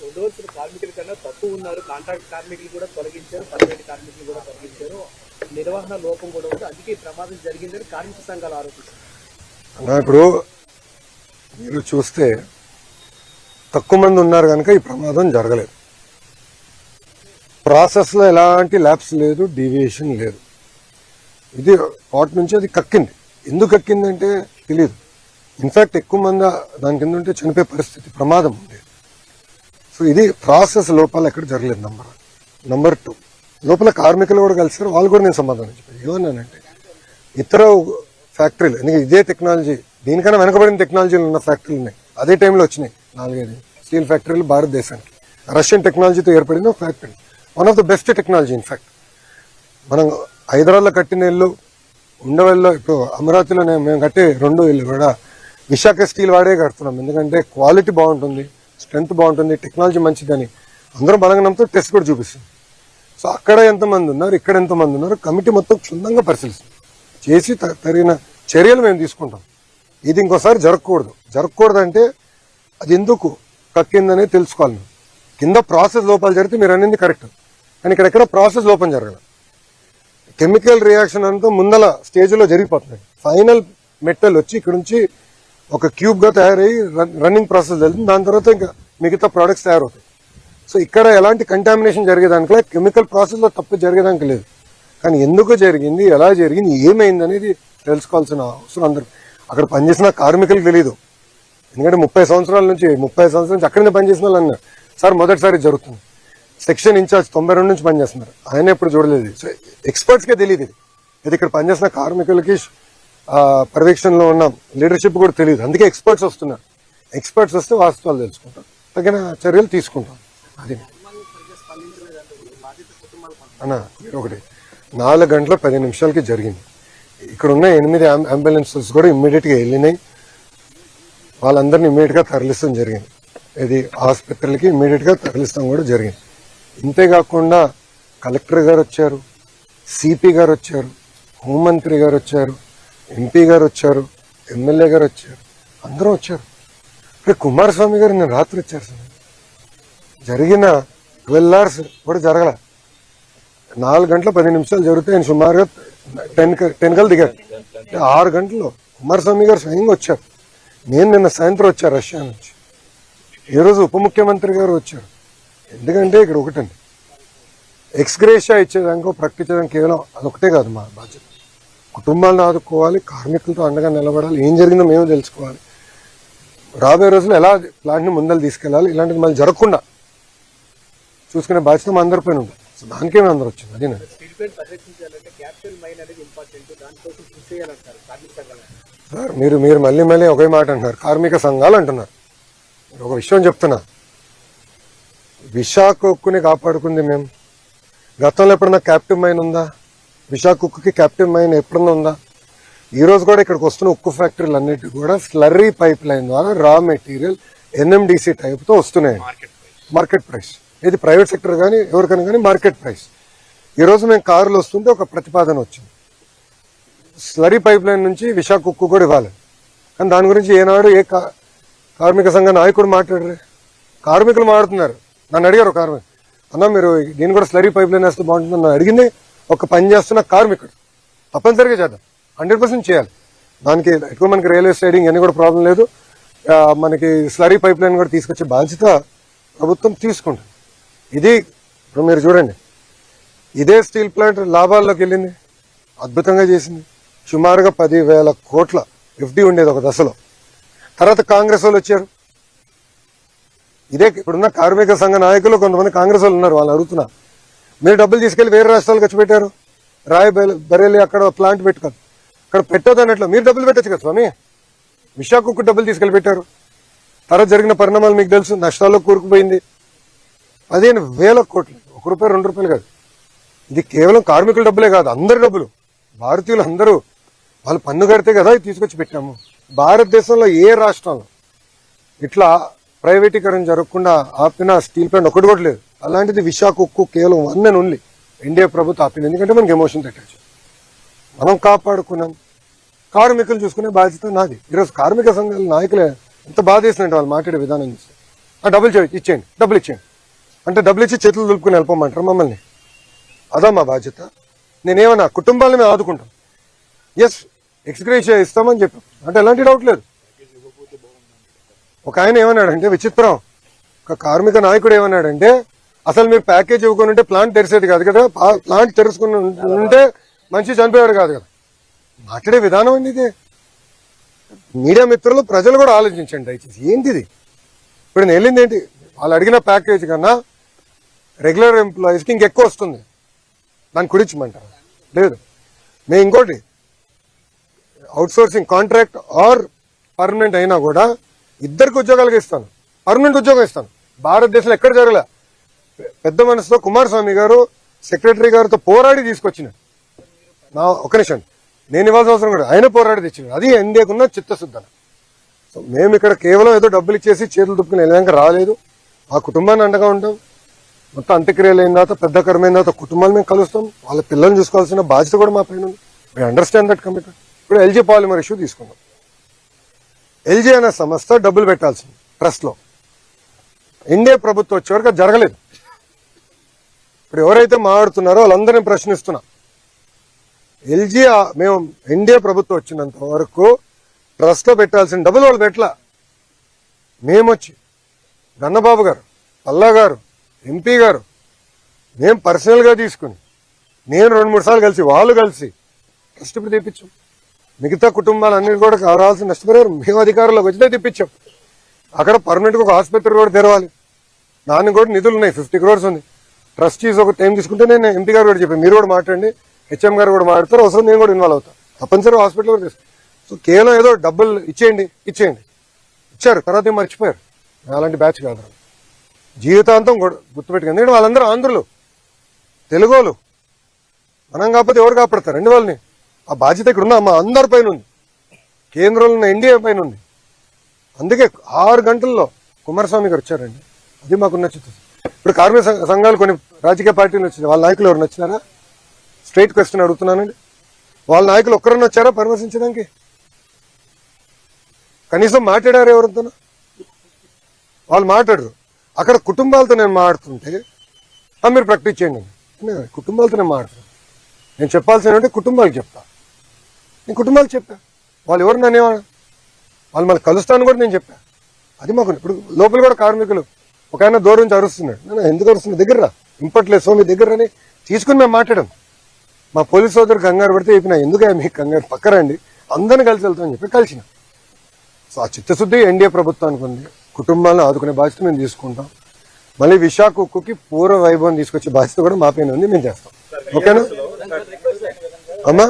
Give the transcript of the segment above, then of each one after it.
ఉండవలసిన కార్మికుల కన్నా తక్కువ ఉన్నారు. కాంట్రాక్ట్ కార్మికులు కూడా తొలగించారు, పర్మనెంట్ కార్మికులు కూడా తొలగించారు. నిర్వహణ లోపం కూడా ఉంది, అందుకే ఈ ప్రమాదం జరిగిందని కార్మిక సంఘాలు ఆరోపిస్తారు. ఇప్పుడు మీరు చూస్తే తక్కువ మంది ఉన్నారు కనుక ఈ ప్రమాదం జరగలేదు. ప్రాసెస్లో ఎలాంటి ల్యాబ్స్ లేదు, డీవియేషన్ లేదు. ఇది వాటి నుంచి అది కక్కింది. ఎందుకు కక్కిందంటే తెలియదు. ఇన్ఫాక్ట్ ఎక్కువ మంది దాని కింద ఉంటే చనిపోయే పరిస్థితి, ప్రమాదం ఉంది. సో ఇది ప్రాసెస్ లోపాలు ఎక్కడ జరగలేదు. నంబర్ 2, లోపల కార్మికులు కూడా కలిసారు. వాళ్ళు కూడా నేను సమాధానం చెప్పాను. ఏమన్నానంటే ఇతర ఫ్యాక్టరీలు, ఎందుకంటే ఇదే టెక్నాలజీ, దీనికన్నా వెనకబడిన టెక్నాలజీలు ఉన్న ఫ్యాక్టరీలు ఉన్నాయి. అదే టైంలో వచ్చినాయి 4-5 స్టీల్ ఫ్యాక్టరీలు భారతదేశానికి. రష్యన్ టెక్నాలజీతో ఏర్పడిన factory, one of the best technology. In fact మనం హైదరాబాద్లో కట్టిన ఇల్లు, ఉండవల్లో, ఇప్పుడు అమరావతిలో మేము కట్టే 2 ఇల్లు కూడా విశాఖ స్టీల్ వాడే కడుతున్నాం. ఎందుకంటే క్వాలిటీ బాగుంటుంది, స్ట్రెంత్ బాగుంటుంది, టెక్నాలజీ మంచిదని అందరూ బలంగా నమ్ముతూ టెస్ట్ కూడా చూపిస్తుంది. సో అక్కడ ఎంతమంది ఉన్నారు, ఇక్కడ ఎంతమంది ఉన్నారు, కమిటీ మొత్తం క్షుణ్ణంగా పరిశీలిస్తుంది. చేసి తగిన చర్యలు మేము తీసుకుంటాం. ఇది ఇంకోసారి జరగకూడదు అంటే అది ఎందుకు కక్కిందనే తెలుసుకోవాలి. కింద ప్రాసెస్ లోపాలు జరిగితే మీరు అనేది కరెక్ట్, కానీ ఇక్కడెక్కడ ప్రాసెస్ లోపం జరగదు. కెమికల్ రియాక్షన్ అంతా ముందల స్టేజ్లో జరిగిపోతుంది. ఫైనల్ మెటల్ వచ్చి ఇక్కడ నుంచి ఒక క్యూబ్గా తయారయ్యి రన్నింగ్ ప్రాసెస్ జరుగుతుంది. దాని తర్వాత ఇంకా మిగతా ప్రోడక్ట్స్ తయారవుతాయి. సో ఇక్కడ ఎలాంటి కంటామినేషన్ జరిగేదానికి, కెమికల్ ప్రాసెస్లో తప్పు జరిగేదానికి లేదు. కానీ ఎందుకు జరిగింది, ఎలా జరిగింది, ఏమైంది అనేది తెలుసుకోవాల్సిన అవసరం అందరికి. అక్కడ పనిచేసిన కార్మికులకు తెలియదు. ఎందుకంటే 30 సంవత్సరాల నుంచి అక్కడనే పనిచేసిన వాళ్ళు అన్నారు, సార్ మొదటిసారి జరుగుతుంది. సెక్షన్ ఇన్ఛార్జ్ 92 నుంచి పనిచేస్తున్నారు, ఆయన ఎప్పుడు చూడలేదు. సో ఎక్స్పర్ట్స్కే తెలియదు ఇది ఇక్కడ పనిచేసిన కార్మికులకి పర్యవేక్షణలో ఉన్న లీడర్షిప్ కూడా తెలియదు. అందుకే ఎక్స్పర్ట్స్ వస్తున్నారు. ఎక్స్పర్ట్స్ వస్తే వాస్తవాలు తెలుసుకుంటాం, తగిన చర్యలు తీసుకుంటాం. అది అన్నా ఒకటి 4 గంటల 10 నిమిషాలకి జరిగింది. ఇక్కడ ఉన్న 8 అంబులెన్సెస్ కూడా ఇమ్మీడియట్గా వెళ్ళినాయి. వాళ్ళందరినీ ఇమ్మీడియట్గా తరలిస్తాం జరిగింది. ఇది ఆసుపత్రులకి ఇమ్మీడియట్గా తరలిస్తాం కూడా జరిగింది. ఇంతేకాకుండా కలెక్టర్ గారు వచ్చారు, సిపి గారు వచ్చారు, హోంమంత్రి గారు వచ్చారు, ఎంపీ గారు వచ్చారు, ఎమ్మెల్యే గారు వచ్చారు, అందరూ వచ్చారు. ఇక్కడ కుమారస్వామి గారు నేను రాత్రి వచ్చారు సార్. జరిగిన 12 hours కూడా జరగల. 4 గంటల 10 నిమిషాలు జరిగితే ఆయన సుమారుగా 10 కల్ దిగారు. 6 గంటల్లో కుమారస్వామి గారు స్వయంగా వచ్చారు. నేను నిన్న సాయంత్రం వచ్చాను రష్యా నుంచి. ఈరోజు ఉప ముఖ్యమంత్రి గారు వచ్చారు. ఎందుకంటే ఇక్కడ ఒకటండి, ఎక్స్గ్రేషియా ఇచ్చేదానికో ప్రకటించడానికి కేవలం అదొకటే కాదు మా బాధ్యత. కుటుంబాలను ఆదుకోవాలి, కార్మికులతో అండగా నిలబడాలి, ఏం జరిగిందో మేము తెలుసుకోవాలి, రాబోయే రోజుల్లో ఎలా ప్లాంట్ని ముందలు తీసుకెళ్ళాలి, ఇలాంటిది మళ్ళీ జరగకుండా చూసుకునే బాధ్యత మా అందరిపైన ఉంది. సో దానికే మేము అందరూ వచ్చింది. అది సార్ మీరు మళ్ళీ ఒకే మాట అంటున్నారు, కార్మిక సంఘాలు అంటున్నారు. ఒక విషయం చెప్తున్నా, విశాఖ ఉక్కుని కాపాడుకుంది మేము. గతంలో ఎప్పుడన్నా క్యాప్టివ్ మైన్ ఉందా? విశాఖ ఉక్కుకి క్యాప్టివ్ మైన్ ఎప్పుడన్నా ఉందా? ఈ రోజు కూడా ఇక్కడికి వస్తున్న ఉక్కు ఫ్యాక్టరీలు అన్నిటి కూడా స్లర్రీ పైప్ లైన్ ద్వారా రా మెటీరియల్ NMDC టైప్తో వస్తున్నాయి. మార్కెట్ ప్రైస్, ఇది ప్రైవేట్ సెక్టర్ కానీ ఎవరికైనా కానీ మార్కెట్ ప్రైస్. ఈరోజు మేము కారులో వస్తుంటే ఒక ప్రతిపాదన వచ్చింది, స్లరీ పైప్ లైన్ నుంచి విశాఖ ఉక్కు కూడా ఇవ్వాలి. కానీ దాని గురించి ఏనాడు ఏ కార్మిక సంఘ నాయకుడు మాట్లాడరు. కార్మికులు మాట్లాడుతున్నారు. నన్ను అడిగారు కార్మికులు, అన్న మీరు దీన్ని కూడా స్లరీ పైప్ లైన్ వేస్తే బాగుంటుంది. నన్ను అడిగింది ఒక పని చేస్తున్న కార్మికుడు. తప్పనిసరిగా చేద్దాం, 100% చేయాలి. దానికి ఎక్కువ మనకి రైల్వే సైడింగ్ అన్ని కూడా ప్రాబ్లం లేదు. మనకి స్లరీ పైప్ లైన్ కూడా తీసుకొచ్చే బాధ్యత ప్రభుత్వం తీసుకుంటుంది. ఇది ఇప్పుడు మీరు చూడండి, ఇదే స్టీల్ ప్లాంట్ లాభాల్లోకి వెళ్ళింది, అద్భుతంగా చేసింది. సుమారుగా 10,000 కోట్ల FD ఉండేది ఒక దశలో. తర్వాత కాంగ్రెస్ వాళ్ళు వచ్చారు. ఇదే ఇప్పుడున్న కార్మిక సంఘ నాయకులు కొంతమంది కాంగ్రెస్ వాళ్ళు ఉన్నారు. వాళ్ళు అడుగుతున్నారు, మీరు డబ్బులు తీసుకెళ్లి వేరే రాష్ట్రాలు ఖర్చు పెట్టారు, బరేలి అక్కడ ప్లాంట్ పెట్టుకోదు, అక్కడ పెట్టదు అన్నట్లు మీరు డబ్బులు పెట్టచ్చు కదా స్వామి. విశాఖకు డబ్బులు తీసుకెళ్లి పెట్టారు. తర్వాత జరిగిన పరిణామాలు మీకు తెలుసు, నష్టాల్లో కూరుకుపోయింది. 15,000 కోట్లు, ₹1 ₹2 కాదు. ఇది కేవలం కార్మికుల డబ్బులే కాదు, అందరి డబ్బులు. భారతీయులు అందరూ వాళ్ళు పన్ను కడితే కదా ఇది తీసుకొచ్చి పెట్టాము. భారతదేశంలో ఏ రాష్ట్రంలో ఇట్లా ప్రైవేటీకరణ జరగకుండా ఆపిన స్టీల్ ప్లాంట్ ఒకటి కూడా లేదు. అలాంటిది విశాఖ ఉక్కు కేవలం 1 and only ఇండియా ప్రభుత్వం ఆపింది. ఎందుకంటే మనకి ఎమోషన్ అటాచ్. మనం కాపాడుకున్నాం, కార్మికులు చూసుకునే బాధ్యత నాది. ఈరోజు కార్మిక సంఘాల నాయకులే ఎంత బాధ చేసినట్టు వాళ్ళు మాట్లాడే విధానం చూస్తే ఆ డబ్బులు ఇచ్చేయండి, డబ్బులు ఇచ్చేయండి అంటే డబ్బులు ఇచ్చి చేతులు దులుపుకుని వెళ్ళిపోమంటారు మమ్మల్ని? అదా మా బాధ్యత? నేనేమన్నా కుటుంబాలను మేము ఆదుకుంటాం, ఎస్ ఎక్స్గ్రేషియా ఇస్తామని చెప్పాం అంటే ఎలాంటి డౌట్ లేదు. ఒక ఆయన ఏమన్నాడంటే విచిత్రం, ఒక కార్మిక నాయకుడు ఏమన్నాడంటే అసలు మీరు ప్యాకేజ్ ఇవ్వకుండా ఉంటే ప్లాంట్ తెరిసేది కాదు కదా, ప్లాంట్ తెరుచుకుని ఉంటే మనిషి చనిపోయాడు కాదు కదా. మాట్లాడే విధానం అండి ఇది. మీడియా మిత్రులు ప్రజలు కూడా ఆలోచించండి దయచేసి. ఏంటిది ఇప్పుడు నేను వెళ్ళింది ఏంటి? వాళ్ళు అడిగిన ప్యాకేజ్ కన్నా రెగ్యులర్ ఎంప్లాయీస్కి ఇంకెక్కువ వస్తుంది, దాన్ని కుడించమంటారు? లేదు. మేము ఇంకోటి అవుట్సోర్సింగ్ కాంట్రాక్ట్ ఆర్ పర్మనెంట్ అయినా కూడా ఇద్దరికి ఉద్యోగాలుగా ఇస్తాను, పర్మనెంట్ ఉద్యోగం ఇస్తాను. భారతదేశంలో ఎక్కడ జరగలే. పెద్ద మనసుతో కుమారస్వామి గారు సెక్రటరీ గారితో పోరాడి తీసుకొచ్చినాడు. నా ఒక నిమిషం, నేను ఇవ్వాల్సిన అవసరం కూడా ఆయన పోరాడి తెచ్చినాడు. అది ఎన్డీఏకున్న చిత్తశుద్ధన. సో మేము ఇక్కడ కేవలం ఏదో డబ్బులు ఇచ్చేసి చేతులు దుప్పుకుని వెళ్ళాక రాలేదు. ఆ కుటుంబాన్ని అండగా ఉంటాం. మొత్తం అంత్యక్రియలు అయిన తర్వాత పెద్ద కరమైన తర్వాత కుటుంబాలు మేము కలుస్తాం. వాళ్ళ పిల్లల్ని చూసుకోవాల్సిన బాధ్యత కూడా మా పైన ఉంది. We understand that commitment. ఇప్పుడు ఎల్జీ పాలిమర్ ఇష్యూ తీసుకున్నాం. ఎల్జీ అనే సంస్థ డబ్బులు పెట్టాల్సింది ట్రస్ట్లో. ఎన్డీఏ ప్రభుత్వం వచ్చే వరకు అది జరగలేదు. ఇప్పుడు ఎవరైతే మాట్లాడుతున్నారో వాళ్ళందరినీ ప్రశ్నిస్తున్నా. ఎల్జీ మేము ఎన్డీఏ ప్రభుత్వం వచ్చినంత వరకు ట్రస్ట్లో పెట్టాల్సిన డబ్బులు వాళ్ళు పెట్టలా. మేమొచ్చి గన్నబాబు గారు, పల్లా గారు, ఎంపీ గారు, మేము పర్సనల్గా తీసుకుని నేను 2-3 సార్లు కలిసి వాళ్ళు కలిసి ట్రస్ట్ తెప్పించాం. మిగతా కుటుంబాలన్నీ కూడా రావాల్సిన నష్టపరిహారం మేము అధికారంలోకి వచ్చినా తెప్పించాం. అక్కడ పర్మనెంట్గా ఒక ఆసుపత్రి కూడా తెరవాలి. దానికి కూడా నిధులు ఉన్నాయి, 50 crores ఉంది. ట్రస్టీస్ ఒక టైం తీసుకుంటే నేను ఎంపీ గారు కూడా చెప్పాను, మీరు కూడా మాట్లాడండి, హెచ్ఎం గారు కూడా మాట్లాడతారు, అవసరం నేను కూడా ఇన్వాల్వ్ అవుతాను. తప్పనిసరి హాస్పిటల్ కూడా తీసుకుంటాను. సో కేవలం ఏదో డబ్బులు ఇచ్చేయండి ఇచ్చారు, తర్వాత ఏం మర్చిపోయారు. అలాంటి బ్యాచ్ కాదు. జీవితాంతం గుర్తుపెట్టుకుంది. ఎందుకంటే వాళ్ళందరూ ఆంధ్రులు, తెలుగోలు. మనం కాకపోతే ఎవరు కాపాడతారండి వాళ్ళని? ఆ బాధ్యత ఇక్కడ ఉందా? మా అందరి పైన ఉంది, కేంద్రంలో ఉన్న ఎన్డీఏ పైన ఉంది. అందుకే 6 గంటల్లో కుమారస్వామి గారు వచ్చారండి. అది మాకున్న చిత్తశుద్ధి. ఇప్పుడు కార్మిక సంఘాలు కొన్ని రాజకీయ పార్టీలు వచ్చినాయి, వాళ్ళ నాయకులు ఎవరు వచ్చినారా? స్ట్రైట్ క్వశ్చన్ అడుగుతున్నానండి. వాళ్ళ నాయకులు ఒక్కరన్నా వచ్చారా పరామర్శించడానికి? కనీసం మాట్లాడారు ఎవరితో? వాళ్ళు మాట్లాడరు. అక్కడ కుటుంబాలతో నేను మాట్లాడుతుంటే మీరు ప్రాక్టీస్ చేయండి. కుటుంబాలతో నేను మాట్లాడుతున్నాను. నేను చెప్పాల్సిన కుటుంబాలకు చెప్తా. నేను కుటుంబాలకు చెప్పా. వాళ్ళు ఎవరు నన్ను వాళ్ళు మళ్ళీ కలుస్తాను కూడా నేను చెప్పా. అది మాకు ఇప్పుడు లోపల కూడా కార్మికులు ఒక ఆయన దూరం నుంచి అరుస్తున్నాడు. నేను ఎందుకు అరుస్తున్నా? దగ్గర రా, ఇంపట్లేదు స్వామి దగ్గర అని తీసుకుని మేము మాట్లాడాం. మా పోలీస్ సోదరు కంగారు పడితే చెప్పిన, ఎందుకు మీకు కంగారు, పక్కరండి, అందరిని కలిసి వెళ్తామని చెప్పి కలిసిన. సో ఆ చిత్తశుద్ధి ఎన్డీఏ ప్రభుత్వానికి ఉంది. కుటుంబాలను ఆదుకునే బాధ్యత మేము తీసుకుంటాం. మళ్ళీ విశాఖ ఉక్కుకి పూర్వ వైభవం తీసుకొచ్చే బాధ్యత కూడా మా పైన ఉంది, మేము చేస్తాం. ఓకేనా అమ్మా?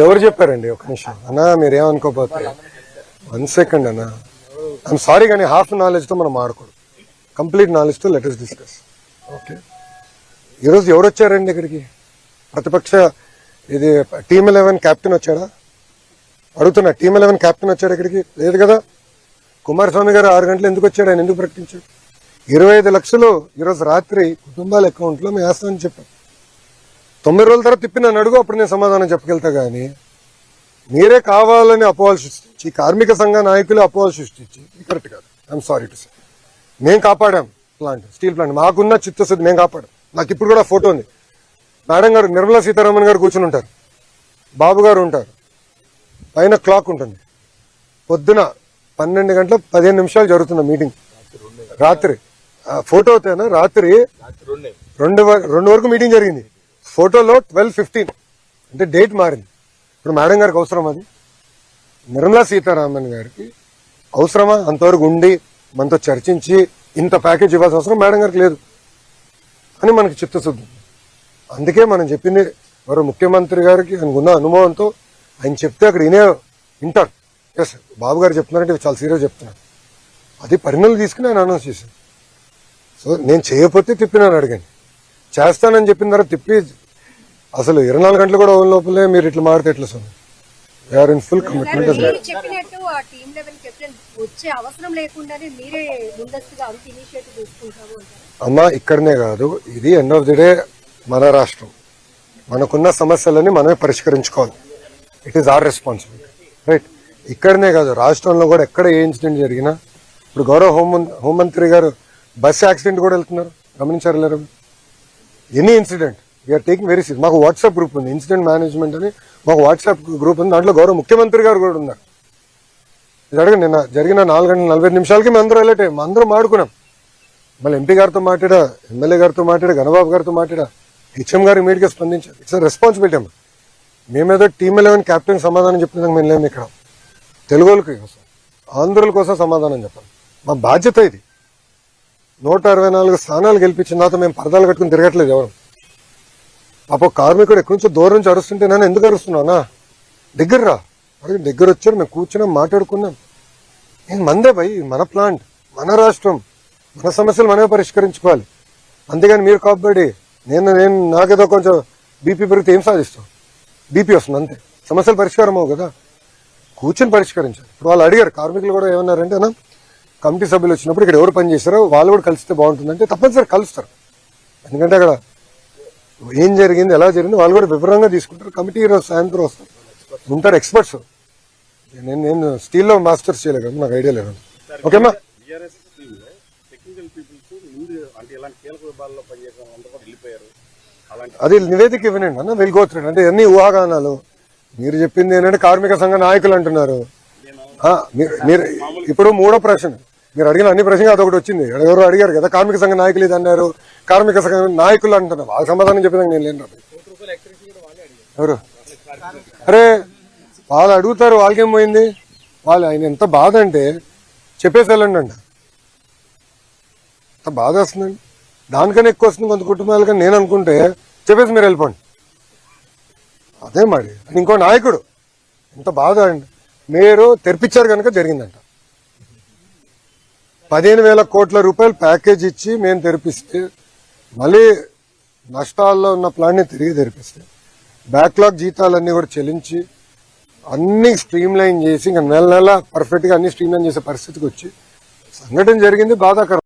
ఎవరు చెప్పారండి? ఒక నిమిషం అన్నా, మీరేమనుకోపోతే 1 second అన్నా. ఐఎమ్ సారీ కానీ హాఫ్ నాలెడ్జ్తో మనం ఆడకూడదు. కంప్లీట్ నాలెడ్జ్తో లెట్ us డిస్కస్. ఓకే, ఈరోజు ఎవరు వచ్చారండి ఇక్కడికి? ప్రతిపక్ష ఇది టీమ్ 11 క్యాప్టెన్ వచ్చాడా? అడుగుతున్నా, టీమ్ 11 క్యాప్టెన్ వచ్చాడు ఇక్కడికి? లేదు కదా. కుమారస్వామి గారు 6 గంటలు ఎందుకు వచ్చాడు? ఆయన ఎందుకు ప్రకటించాడు? 25 లక్షలు ఈరోజు రాత్రి కుటుంబాల అకౌంట్లో మేము వేస్తామని చెప్పాం. 9 రోజుల తర్వాత తిప్పి నన్ను అడుగు, అప్పుడు నేను సమాధానం చెప్పగలుగుతా. కానీ మీరే కావాలని అపోహలు సృష్టించి, కార్మిక సంఘ నాయకులు అపోహలు సృష్టించి, కరెక్ట్ కాదు. I'm sorry to say. మేము కాపాడాం ప్లాంట్, స్టీల్ ప్లాంట్. మాకున్న చిత్తశుద్ధి మేము కాపాడాం. నాకు ఇప్పుడు కూడా ఫోటో ఉంది. మేడం గారు, నిర్మలా సీతారామన్ గారు కూర్చుని ఉంటారు, బాబు గారు ఉంటారు, పైన క్లాక్ ఉంటుంది. పొద్దున 12 గంటల 15 నిమిషాలు జరుగుతున్న మీటింగ్. రాత్రి ఫోటో అవుతాయినా, రాత్రి 2 వరకు మీటింగ్ జరిగింది. ఫోటోలో 12:15 అంటే డేట్ మారింది. ఇప్పుడు మేడం గారికి అవసరం అది? నిర్మలా సీతారామన్ గారికి అవసరమా అంతవరకు ఉండి మనతో చర్చించి ఇంత ప్యాకేజ్ ఇవ్వాల్సిన అవసరం మేడం గారికి లేదు అని మనకి చిత్తశుద్ధి. అందుకే మనం చెప్పింది వారు ముఖ్యమంత్రి గారికి అనుకున్న అనుభవంతో ఆయన చెప్తే అక్కడ వింటారు. ఎస్, బాబు గారు చెప్తున్నారంటే చాలా సీరియస్ చెప్తున్నారు. అది పరిణామాలు తీసుకుని ఆయన అనౌన్స్ చేశాను. సో నేను చేయకపోతే తిప్పినాను అడిగాను, చేస్తానని చెప్పిన తర్వాత తిప్పి అసలు 24 గంటలు కూడా లోపలే మీరు ఇట్లా మారితే ఎట్లా sir? We're in full commitment. చెప్పినట్టు ఆ టీమ్ లెవెల్ కెప్టెన్ వచ్చే అవసరం లేకుండానే మీరే ముందస్తుగా అంత ఇనిషియేటివ్ తీసుకుంటాము అంటారు. అమ్మా ఇక్కడనే కాదు, ఇది ఎండ్ ఆఫ్ ది డే మన రాష్ట్రం, మనకున్న సమస్యలని మనమే పరిష్కరించుకోవాలి. It is our responsibility, right? ఇక్కడనే కాదు, రాష్ట్రంలో కూడా ఎక్కడ ఏ ఇన్సిడెంట్ జరిగినా, ఇప్పుడు గౌరవ హోంమంత్రి గారు బస్ యాక్సిడెంట్ కూడా వెళ్తున్నారు, గమనించారు లేరు? Any incident we're taking very serious. మాకు వాట్సాప్ గ్రూప్ ఉంది, ఇన్సిడెంట్ మేనేజ్మెంట్ అని మాకు వాట్సాప్ గ్రూప్ ఉంది. దాంట్లో గౌరవ ముఖ్యమంత్రి గారు కూడా ఉన్నారు. ఇది అడగండి, నిన్న జరిగిన 4:45 మేము అందరూ అలర్ట్ అయ్యాం, అందరూ మాడుకున్నాం. మళ్ళీ ఎంపీ గారితో మాట్లాడా, ఎమ్మెల్యే గారితో మాట్లాడా, గణబాబు గారితో మాట్లాడా, హెచ్ఎం గారు ఇమీడియట్గా స్పందించారు. ఇట్స్ రెస్పాన్సిబిలిటీ అమ్మా. మేమేదో టీమ్ 11 కెప్టెన్ సమాధానం చెప్పినందుకు మేము లేము ఇక్కడ. తెలుగులకి కోసం, ఆంధ్రుల కోసం సమాధానం చెప్పాలి. మా బాధ్యత ఇది. 164 స్థానాలు గెలిపించిన తర్వాత మేము పరదాలు కట్టుకుని తిరగట్లేదు ఎవరు. పాప కార్మికుడు ఎక్కడి నుంచో దూరం నుంచి అరుస్తుంటే నన్ను ఎందుకు అరుస్తున్నావునా, దగ్గర రా అడిగి, దగ్గర వచ్చారు, మేము కూర్చున్నాం, మాట్లాడుకున్నాం. మందే భయ్, మన ప్లాంట్, మన రాష్ట్రం, మన సమస్యలు మనమే పరిష్కరించుకోవాలి. అంతేగాని మీరు కాబట్టి నేను నాకేదో కొంచెం బీపీ పెరిగితే ఏం సాధిస్తాం? బీపీ వస్తుంది అంతే, సమస్యలు పరిష్కారం అవ్వు కదా. కూర్చొని పరిష్కరించాలి. ఇప్పుడు వాళ్ళు అడిగారు, కార్మికులు కూడా ఏమన్నారంటే అన్న, కమిటీ సభ్యులు వచ్చినప్పుడు ఇక్కడ ఎవరు పని చేస్తారో వాళ్ళు కూడా కలిస్తే బాగుంటుందంటే తప్పనిసరి కలుస్తారు. ఎందుకంటే అక్కడ ఏం జరిగింది, ఎలా జరిగింది వాళ్ళు కూడా వివరంగా తీసుకుంటారు. కమిటీ ఈరోజు సాయంత్రం వస్తారు, ఉంటారు ఎక్స్పర్ట్స్. నేను స్టీల్లో మాస్టర్స్ చేయలేదు కదా, నాకు ఐడియా లేదు. ఓకేమ్మా, అది నివేదిక ఇవ్వనండి అన్న, వెళ్ళిపోతున్నాడు. అంటే అన్ని ఊహాగానాలు. మీరు చెప్పింది ఏంటంటే కార్మిక సంఘ నాయకులు అంటున్నారు. మీరు ఇప్పుడు మూడో ప్రశ్న, మీరు అడిగిన అన్ని ప్రశ్నలు అదొకటి వచ్చింది. ఎవరు అడిగారు కదా, కార్మిక సంఘ నాయకులు ఇది అన్నారు, కార్మిక సంఘ నాయకులు అంటున్నారు. వాళ్ళ సమాధానం చెప్పేదానికి నేను లేను. ఎవరు? అరే వాళ్ళు అడుగుతారు, వాళ్ళకేం పోయింది? వాళ్ళు ఆయన ఎంత బాధ అంటే చెప్పేసి వెళ్ళండి అంట. ఎంత బాధ వస్తుందండి. దానికన్నా ఎక్కువ వస్తుంది కొంత కుటుంబాలకని నేను అనుకుంటే చెప్పేసి మీరు వెళ్ళిపోండి. అదే మరి ఇంకో నాయకుడు ఎంత బాధ అండి. మీరు తెరిపించారు కనుక జరిగిందంట. 15,000 కోట్ల రూపాయలు ప్యాకేజ్ ఇచ్చి మేము తెరిపిస్తే, మళ్ళీ నష్టాల్లో ఉన్న ప్లాన్ని తిరిగి తెరిపిస్తే, బ్యాక్లాగ్ జీతాలన్నీ కూడా చెల్లించి అన్ని స్ట్రీమ్ లైన్ చేసి ఇంకా నెల నెల పర్ఫెక్ట్ గా అన్ని స్ట్రీమ్ లైన్ చేసే పరిస్థితికి వచ్చి సంఘటన జరిగింది. బాధాకరం.